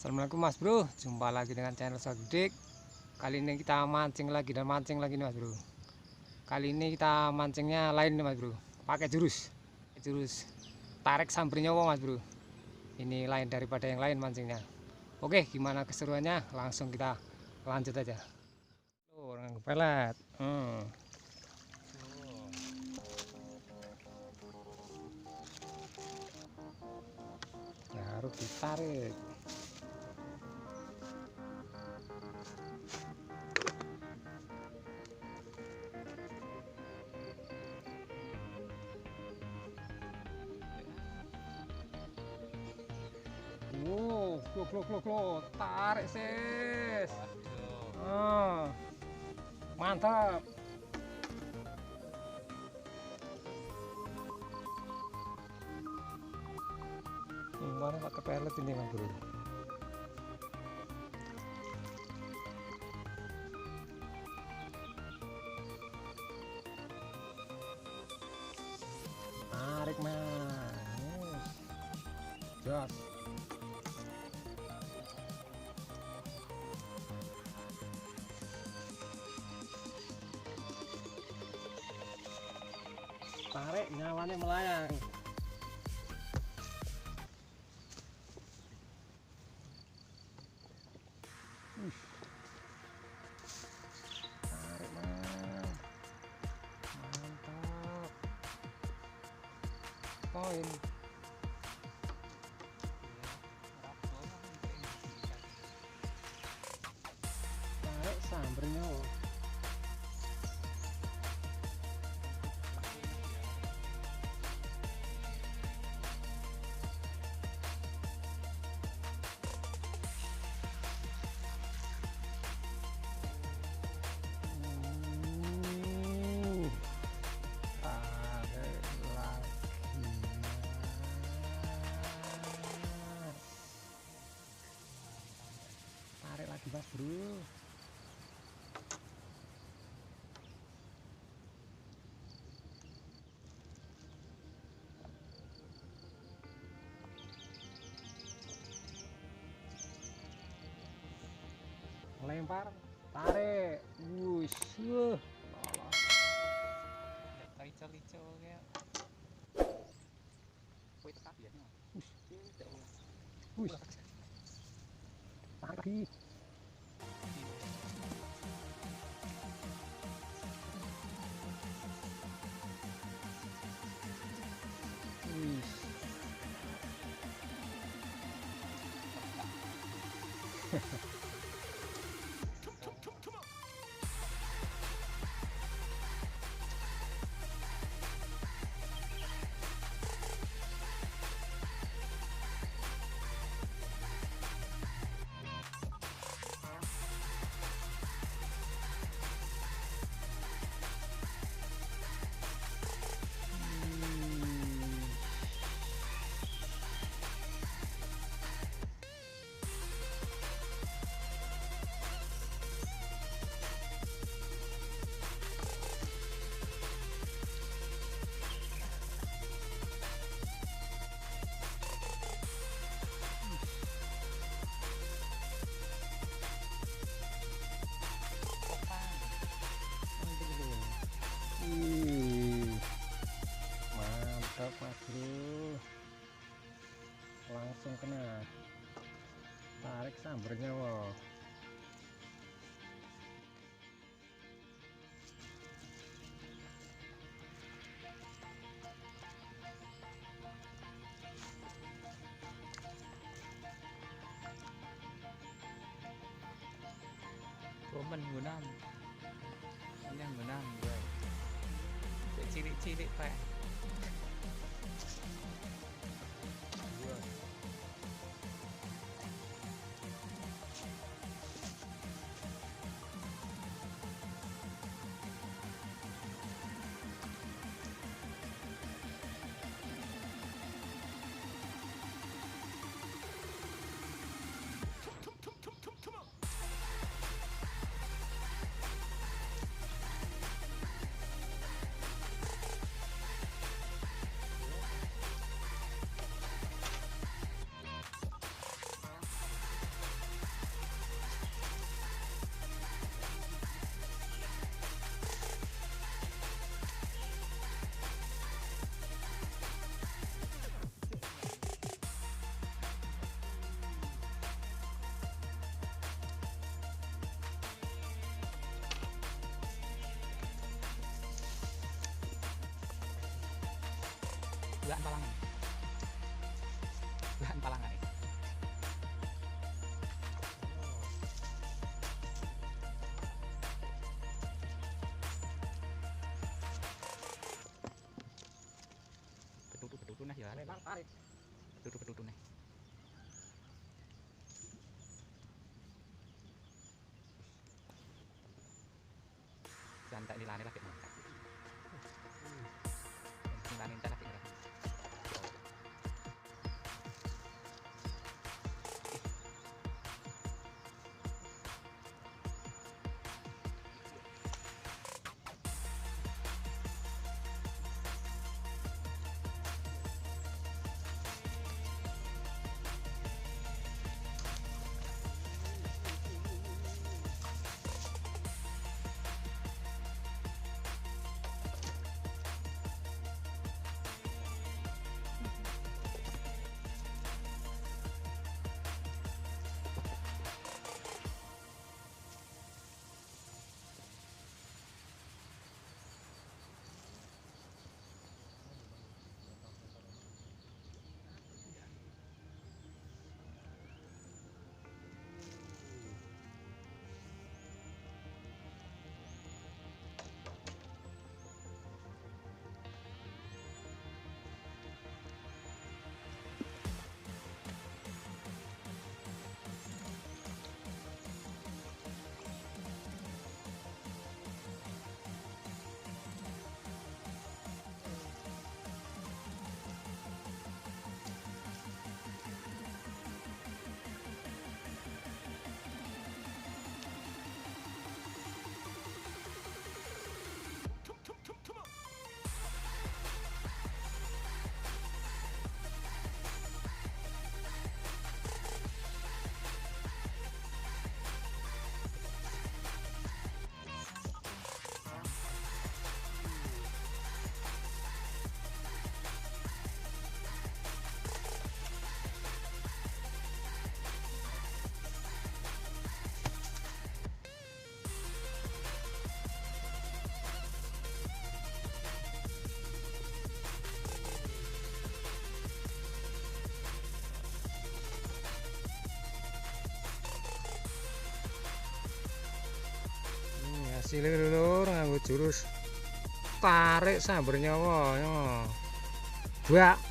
Assalamualaikum Mas Bro, jumpa lagi dengan channel Sodik. Kali ini kita mancing lagi nih Mas Bro. Kali ini kita mancingnya lain nih Mas Bro, pakai jurus tarik sambar nyawa Mas Bro. Ini lain daripada yang lain mancingnya. Oke, gimana keseruannya? Langsung kita lanjut aja. Orang pelet. Ya, harus ditarik. Wow, klo, tarik sis. Mantap. Gimana pakai pelet ini Mas Bro? Tarik mas, jos. Tarik nyawanya melayang. Tarik mas, mantap. Poin. Tarik sambernya. Tarik lagi Mas Bro. Lempar, tarik, wush, lolos. Lico-lico kayak kue tetap ya. Wush, tarik lagi. Wush. Mantap Mas Bro, langsung kena tarik sambernya. Wow, Roman Gunam yang Gunam gue cilik-cilik pak. Belahan palangan. Belahan palangan ini. Betul-betul nah ya. Memang tarik. Betul-betul nih. Santai nilane lagi. Nilane entar lagi. Hasilnya lur nganggo jurus tarik sambar nyawa. Buak.